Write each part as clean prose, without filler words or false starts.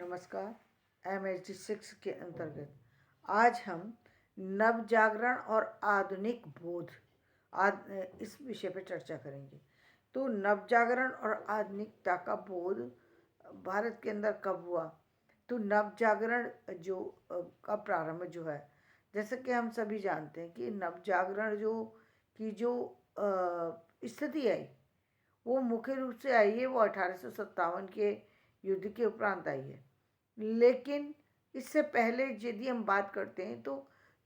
नमस्कार। MHD 6 के अंतर्गत आज हम नवजागरण और आधुनिक बोध इस विषय पर चर्चा करेंगे। तो नवजागरण और आधुनिकता का बोध भारत के अंदर कब हुआ? तो नवजागरण का प्रारंभ जो है, जैसे कि हम सभी जानते हैं कि नवजागरण जो स्थिति आई, वो मुख्य रूप से आई है, वो 1857 के युद्ध के उपरांत आई है। लेकिन इससे पहले यदि हम बात करते हैं तो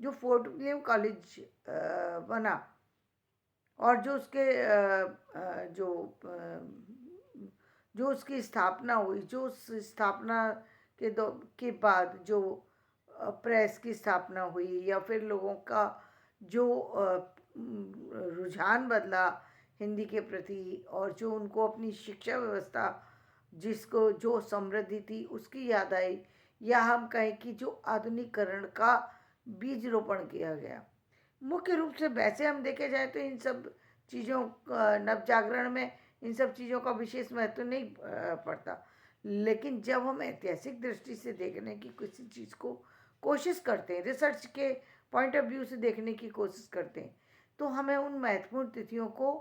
जो फोर्ट विलियम कॉलेज बना और जो उसके जो उसकी स्थापना हुई, जो उस स्थापना के बाद जो प्रेस की स्थापना हुई, या फिर लोगों का जो रुझान बदला हिंदी के प्रति, और जो उनको अपनी शिक्षा व्यवस्था जिसको जो समृद्धि थी उसकी याद आई, या हम कहें कि जो आधुनिकीकरण का बीज रोपण किया गया। मुख्य रूप से वैसे हम देखे जाए तो इन सब चीज़ों नवजागरण में इन सब चीज़ों का विशेष महत्व नहीं पड़ता। लेकिन जब हम ऐतिहासिक दृष्टि से देखने की किसी चीज़ को कोशिश करते हैं, रिसर्च के पॉइंट ऑफ व्यू से देखने की कोशिश करते हैं, तो हमें उन महत्वपूर्ण तिथियों को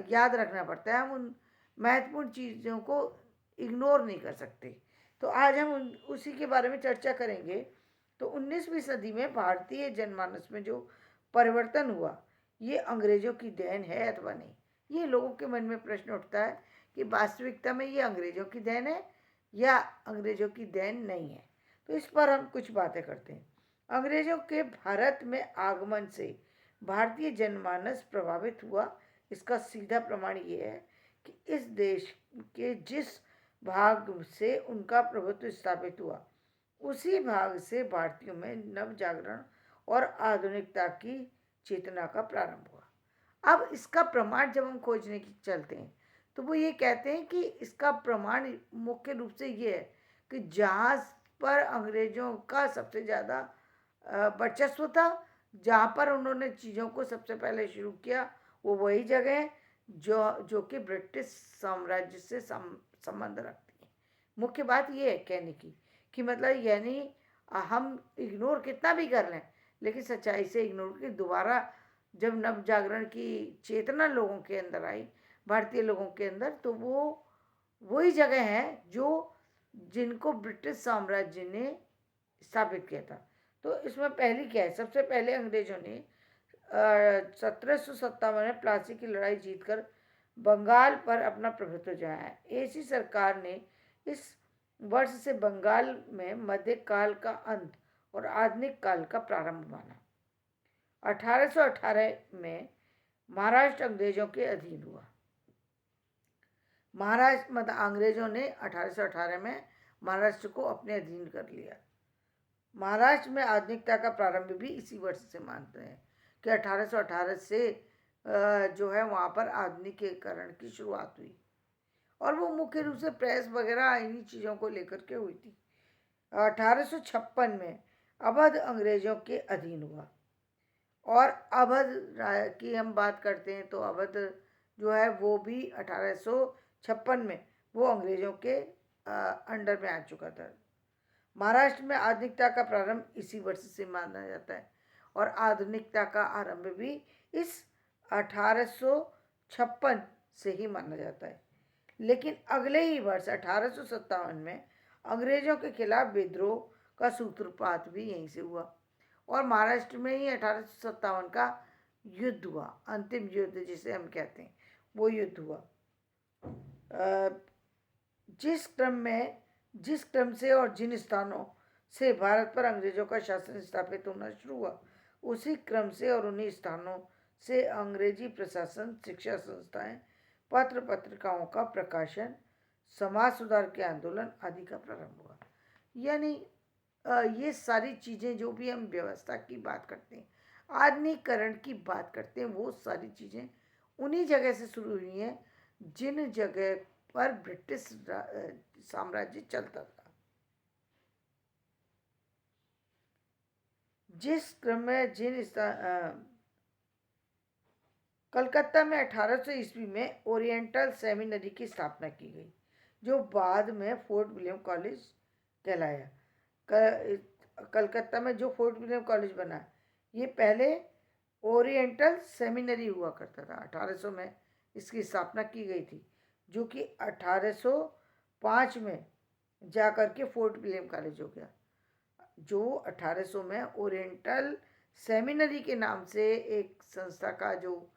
याद रखना पड़ता है। हम उन महत्वपूर्ण चीज़ों को इग्नोर नहीं कर सकते। तो आज हम उसी के बारे में चर्चा करेंगे। तो 19वीं सदी में भारतीय जनमानस में जो परिवर्तन हुआ, ये अंग्रेजों की देन है अथवा नहीं? ये लोगों के मन में प्रश्न उठता है कि वास्तविकता में ये अंग्रेजों की देन है या अंग्रेजों की देन नहीं है। तो इस पर हम कुछ बातें करते हैं। अंग्रेजों के भारत में आगमन से भारतीय जनमानस प्रभावित हुआ, इसका सीधा प्रमाण ये है कि इस देश के जिस भाग से उनका प्रभुत्व स्थापित हुआ, उसी भाग से भारतीयों में नवजागरण और आधुनिकता की चेतना का प्रारंभ हुआ। अब इसका प्रमाण जब हम खोजने की चलते हैं तो वो ये कहते हैं कि इसका प्रमाण मुख्य रूप से ये है कि जहाँ पर अंग्रेजों का सबसे ज़्यादा वर्चस्व था, जहाँ पर उन्होंने चीज़ों को सबसे पहले शुरू किया, वो वही जगह है जो कि ब्रिटिश साम्राज्य से संबंध रखती है। मुख्य बात ये है कहने की कि मतलब यानी हम इग्नोर कितना भी कर लें, लेकिन सच्चाई से इग्नोर की दोबारा जब नव जागरण की चेतना लोगों के अंदर आई, भारतीय लोगों के अंदर, तो वो वही जगह है जिनको ब्रिटिश साम्राज्य ने स्थापित किया था। तो इसमें पहली क्या है? सबसे पहले अंग्रेजों ने 1757 में प्लासी की लड़ाई जीतकर बंगाल पर अपना प्रभुत्व जमाया। ऐसी सरकार ने इस वर्ष से बंगाल में मध्यकाल का अंत और आधुनिक काल का प्रारंभ माना। 1818 में महाराष्ट्र अंग्रेजों के अधीन हुआ। महाराष्ट्र मतलब अंग्रेजों ने 1818 में महाराष्ट्र को अपने अधीन कर लिया। महाराष्ट्र में आधुनिकता का प्रारंभ भी इसी वर्ष से मानते हैं कि 1818 से जो है वहाँ पर आधुनिकीकरण की शुरुआत हुई, और वो मुख्य रूप से प्रेस वगैरह इन्हीं चीज़ों को लेकर के हुई थी। 1856 में अवध अंग्रेजों के अधीन हुआ, और अवध की हम बात करते हैं तो अवध जो है वो भी 1856 में वो अंग्रेजों के अंडर में आ चुका था। महाराष्ट्र में आधुनिकता का प्रारंभ इसी वर्ष से माना जाता है, और आधुनिकता का आरंभ भी इस 1856 से ही माना जाता है। लेकिन अगले ही वर्ष 1857 में अंग्रेजों के खिलाफ विद्रोह का सूत्रपात भी यहीं से हुआ, और महाराष्ट्र में ही 1857 का युद्ध हुआ, अंतिम युद्ध जिसे हम कहते हैं, वो युद्ध हुआ। जिस क्रम से और जिन स्थानों से भारत पर अंग्रेजों का शासन स्थापित होना शुरू हुआ, उसी क्रम से और उन्हीं स्थानों से अंग्रेजी प्रशासन, शिक्षा संस्थाएं, पत्र पत्रिकाओं का प्रकाशन, समाज सुधार के आंदोलन आदि का प्रारंभ हुआ। यानी ये सारी चीज़ें जो भी हम व्यवस्था की बात करते हैं, आधुनिकीकरण की बात करते हैं, वो सारी चीज़ें उन्हीं जगह से शुरू हुई हैं जिन जगह पर ब्रिटिश साम्राज्य चलता था। जिस क्रम में कलकत्ता में 1800 ईस्वी में ओरिएंटल सेमिनरी की स्थापना की गई, जो बाद में फोर्ट विलियम कॉलेज कहलाया। कलकत्ता में जो फोर्ट विलियम कॉलेज बना, ये पहले ओरिएंटल सेमिनरी हुआ करता था। 1800 में इसकी स्थापना की गई थी, जो कि 1805 में जा कर के फोर्ट विलियम कॉलेज हो गया। जो 1800 में ओरिएंटल सेमिनरी के नाम से एक संस्था का जो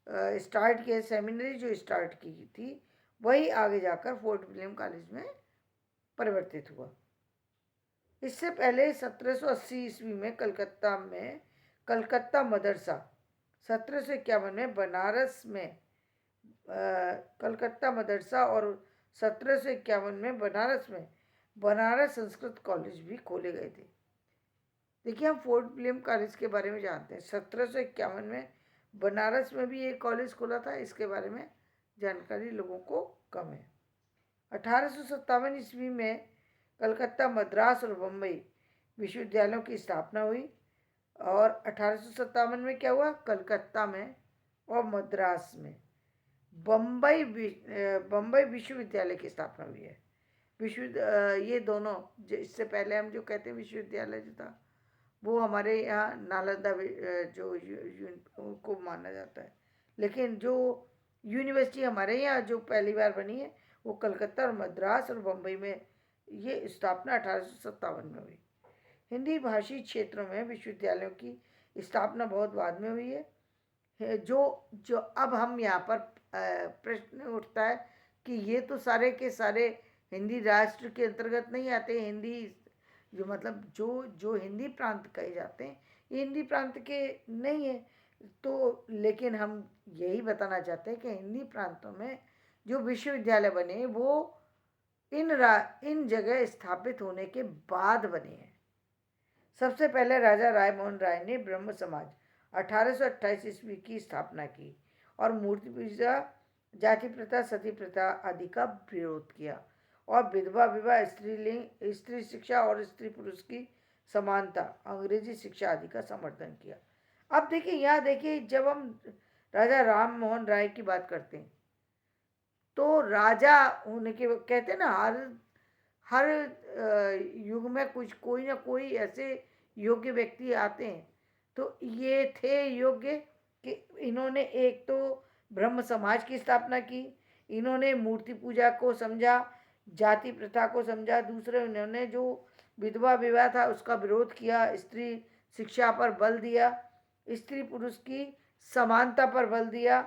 स्टार्ट किया, सेमिनरी जो स्टार्ट की थी, वही आगे जाकर फोर्ट विलियम कॉलेज में परिवर्तित हुआ। इससे पहले 1780 ईस्वी में कलकत्ता मदरसा, 1751 में बनारस में कलकत्ता मदरसा, और 1751 में बनारस में बनारस संस्कृत कॉलेज भी खोले गए थे। देखिए, हम फोर्ट विलियम कॉलेज के बारे में जानते हैं। 1751 में बनारस में भी एक कॉलेज खोला था, इसके बारे में जानकारी लोगों को कम है। 1857 ईस्वी में कलकत्ता, मद्रास और बम्बई विश्वविद्यालयों की स्थापना हुई। और 1857 में क्या हुआ? कलकत्ता में और मद्रास में बम्बई विश्वविद्यालय की स्थापना हुई है। ये दोनों, इससे पहले हम जो कहते हैं विश्वविद्यालय जो था, वो हमारे यहाँ नालंदा जो को माना जाता है। लेकिन जो यूनिवर्सिटी हमारे यहाँ जो पहली बार बनी है, वो कलकत्ता और मद्रास और बम्बई में ये स्थापना 1857 में हुई। हिंदी भाषी क्षेत्रों में विश्वविद्यालयों की स्थापना बहुत बाद में हुई है। जो अब हम यहाँ पर प्रश्न उठता है कि ये तो सारे के सारे हिंदी राष्ट्र के अंतर्गत नहीं आते। हिंदी जो मतलब जो हिंदी प्रांत कहे जाते हैं, ये हिंदी प्रांत के नहीं है। तो लेकिन हम यही बताना चाहते हैं कि हिंदी प्रांतों में जो विश्वविद्यालय बने, वो इन जगह स्थापित होने के बाद बने हैं। सबसे पहले राजा राय मोहन राय ने ब्रह्म समाज 1828 ईस्वी की स्थापना की और मूर्ति पूजा, जाति प्रथा, सती प्रथा आदि का विरोध किया, और विधवा विवाह, स्त्री शिक्षा और स्त्री पुरुष की समानता, अंग्रेजी शिक्षा आदि का समर्थन किया। अब देखिए, यहाँ देखिए, जब हम राजा राम मोहन राय की बात करते हैं, तो राजा होने के कहते हैं ना, हर युग में कोई ना कोई ऐसे योग्य व्यक्ति आते हैं। तो ये थे योग्य कि इन्होंने एक तो ब्रह्म समाज की स्थापना की, इन्होंने मूर्ति पूजा को समझा, जाति प्रथा को समझा, दूसरे इन्होंने जो विधवा विवाह था उसका विरोध किया, स्त्री शिक्षा पर बल दिया, स्त्री पुरुष की समानता पर बल दिया,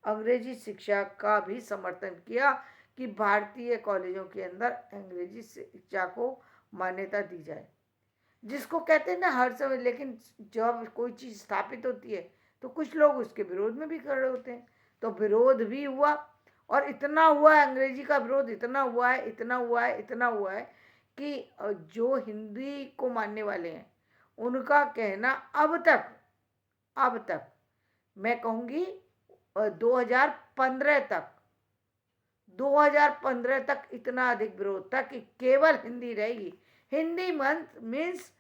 अंग्रेजी शिक्षा का भी समर्थन किया कि भारतीय कॉलेजों के अंदर अंग्रेजी शिक्षा को मान्यता दी जाए। जिसको कहते हैं ना हर समय, लेकिन जब कोई चीज़ स्थापित होती है तो कुछ लोग उसके विरोध में भी खड़े होते हैं। तो विरोध भी हुआ, और इतना हुआ है, अंग्रेजी का विरोध इतना हुआ है कि जो हिंदी को मानने वाले हैं उनका कहना अब तक मैं कहूँगी 2015 तक इतना अधिक विरोध था कि केवल हिंदी रहेगी। Hindi means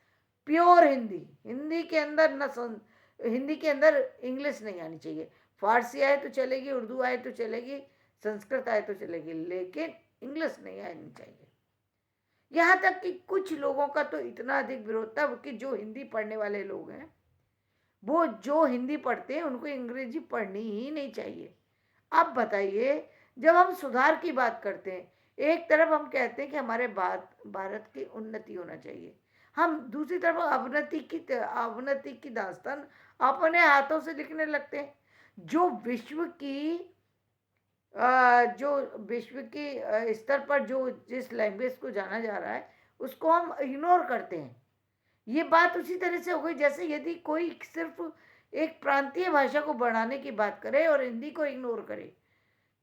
pure Hindi. हिंदी के अंदर इंग्लिश नहीं आनी चाहिए। फारसी आए तो चलेगी, उर्दू आए तो चलेगी, संस्कृत आए तो चलेगी, लेकिन इंग्लिश नहीं आनी चाहिए। यहाँ तक कि कुछ लोगों का तो इतना अधिक विरोध था कि जो हिंदी पढ़ने वाले लोग हैं, वो जो हिंदी पढ़ते हैं उनको अंग्रेजी पढ़नी ही नहीं चाहिए। अब बताइए, जब हम सुधार की बात करते हैं, एक तरफ हम कहते हैं कि हमारे भारत की उन्नति होना चाहिए, हम दूसरी तरफ अवनति की दास्तान अपने हाथों से लिखने लगते हैं। जो विश्व की स्तर पर जिस लैंग्वेज को जाना जा रहा है, उसको हम इग्नोर करते हैं। ये बात उसी तरह से हो गई जैसे यदि कोई सिर्फ एक प्रांतीय भाषा को बढ़ाने की बात करे और हिंदी को इग्नोर करे,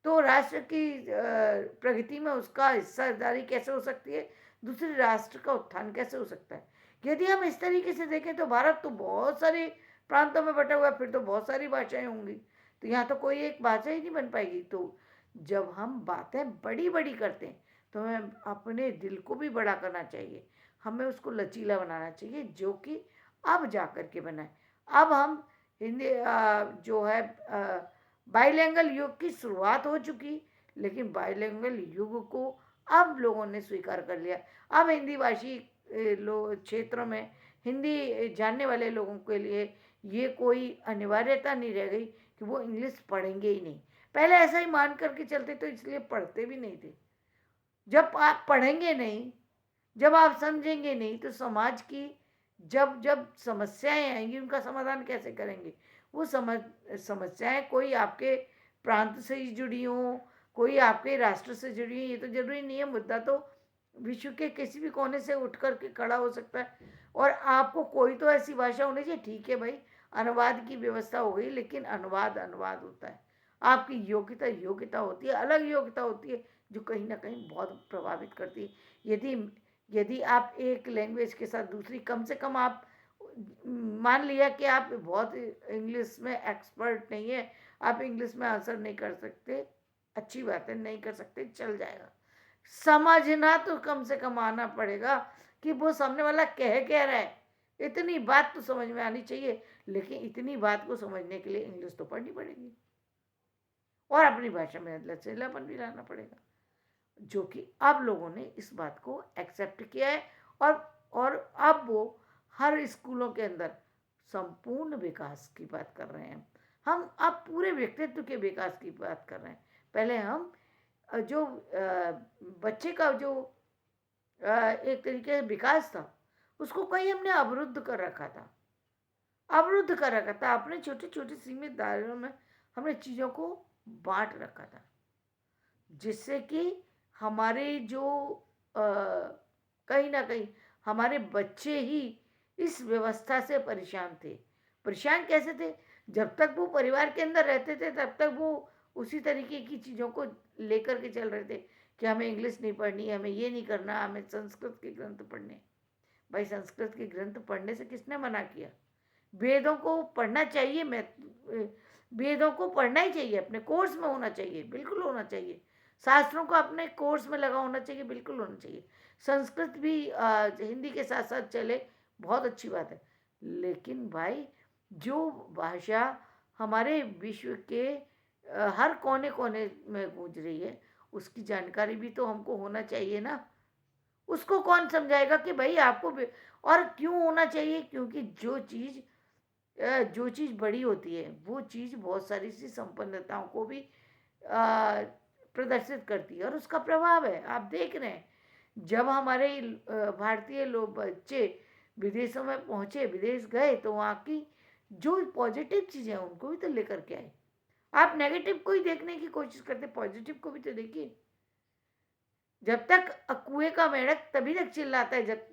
तो राष्ट्र की प्रगति में उसका हिस्सेदारी कैसे हो सकती है, दूसरे राष्ट्र का उत्थान कैसे हो सकता है। यदि हम इस तरीके से देखें तो भारत तो बहुत सारे प्रांतों में बटा हुआ है, फिर तो बहुत सारी भाषाएं होंगी, तो यहाँ तो कोई एक भाषा ही नहीं बन पाएगी। तो जब हम बातें बड़ी बड़ी करते हैं तो हमें अपने दिल को भी बड़ा करना चाहिए, हमें उसको लचीला बनाना चाहिए, जो कि अब जा कर के बनाए। अब हम हिंदी जो है बाइलिंगुअल युग की शुरुआत हो चुकी, लेकिन बाइलिंगुअल युग को अब लोगों ने स्वीकार कर लिया। अब हिंदी भाषी लोग क्षेत्रों में हिंदी जानने वाले लोगों के लिए ये कोई अनिवार्यता नहीं रह गई कि वो इंग्लिश पढ़ेंगे ही नहीं। पहले ऐसा ही मान करके चलते तो इसलिए पढ़ते भी नहीं थे। जब आप पढ़ेंगे नहीं, जब आप समझेंगे नहीं, तो समाज की जब जब समस्याएं आएंगी उनका समाधान कैसे करेंगे? वो समस्याएं कोई आपके प्रांत से ही जुड़ी हों, कोई आपके राष्ट्र से जुड़ी हो, ये तो जरूरी नहीं है। मुद्दा तो विश्व के किसी भी कोने से उठ करके खड़ा हो सकता है। और आपको कोई तो ऐसी भाषा होनी चाहिए, ठीक है भाई, अनुवाद की व्यवस्था हो गई, लेकिन अनुवाद अनुवाद होता है। आपकी योग्यता योग्यता होती है, अलग योग्यता होती है, जो कहीं ना कहीं बहुत प्रभावित करती है। यदि यदि आप एक लैंग्वेज के साथ दूसरी, कम से कम आप मान लिया कि आप बहुत इंग्लिश में एक्सपर्ट नहीं है, आप इंग्लिश में आंसर नहीं कर सकते, अच्छी बात है, नहीं कर सकते, चल जाएगा। समझना तो कम से कम आना पड़ेगा कि वो सामने वाला कह रहा है। इतनी बात तो समझ में आनी चाहिए। लेकिन इतनी बात को समझने के लिए इंग्लिश तो पढ़नी पड़ेगी और अपनी भाषा में लचीलापन भी लाना पड़ेगा, जो कि अब लोगों ने इस बात को एक्सेप्ट किया है। और और अब वो हर स्कूलों के अंदर संपूर्ण विकास की बात कर रहे हैं। हम अब पूरे व्यक्तित्व के विकास की बात कर रहे हैं। पहले हम जो बच्चे का जो एक तरीके से विकास था, उसको कहीं हमने अवरुद्ध कर रखा था, अवरुद्ध कर रखा था। अपने छोटे छोटे सीमित दायरों में हमने चीज़ों को बांट रखा था, जिससे कि हमारे जो कहीं ना कहीं हमारे बच्चे ही इस व्यवस्था से परेशान थे। परेशान कैसे थे? जब तक वो परिवार के अंदर रहते थे तब तक वो उसी तरीके की चीज़ों को लेकर के चल रहे थे कि हमें इंग्लिश नहीं पढ़नी, हमें ये नहीं करना, हमें संस्कृत के ग्रंथ पढ़ने। भाई, संस्कृत के ग्रंथ पढ़ने से किसने मना किया? वेदों को पढ़ना चाहिए। मैं वेदों को पढ़ना ही चाहिए, अपने कोर्स में होना चाहिए, बिल्कुल होना चाहिए। शास्त्रों को अपने कोर्स में लगा होना चाहिए, बिल्कुल होना चाहिए। संस्कृत भी हिंदी के साथ साथ चले, बहुत अच्छी बात है। लेकिन भाई, जो भाषा हमारे विश्व के हर कोने कोने में गूंज रही है, उसकी जानकारी भी तो हमको होना चाहिए ना। उसको कौन समझाएगा कि भाई आपको और क्यों होना चाहिए? क्योंकि जो चीज़ बड़ी होती है वो चीज़ बहुत सारी सी संपन्नताओं को भी प्रदर्शित करती है और उसका प्रभाव है। आप देख रहे हैं, जब हमारे भारतीय लोग बच्चे विदेशों में पहुंचे, विदेश गए, तो वहाँ की जो पॉजिटिव चीज़ें हैं उनको भी तो लेकर के आए। आप नेगेटिव को ही देखने की कोशिश करते, पॉजिटिव को भी तो देखिए। जब तक कुएं का मेंढक तभी तक चिल्लाता है जब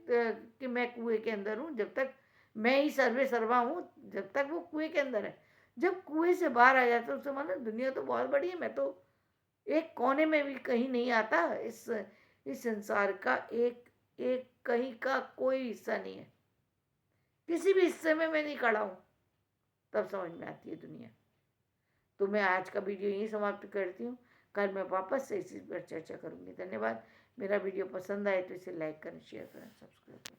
कि मैं कुएं के अंदर हूँ, जब तक मैं ही सर्वे सर्वा हूँ, जब तक वो कुएं के अंदर है। जब कुएं से बाहर आ जाता है, उससे मानो दुनिया तो बहुत बड़ी है, मैं तो एक कोने में भी कहीं नहीं आता। इस संसार का एक एक कहीं का कोई हिस्सा नहीं है, किसी भी हिस्से में मैं नहीं खड़ा हूँ। तब समझ में आती है दुनिया। तो मैं आज का वीडियो यहीं समाप्त करती हूँ। कल मैं वापस से इसी पर चर्चा करूँगी। धन्यवाद। मेरा वीडियो पसंद आए तो इसे लाइक करें, शेयर करें, सब्सक्राइब करें।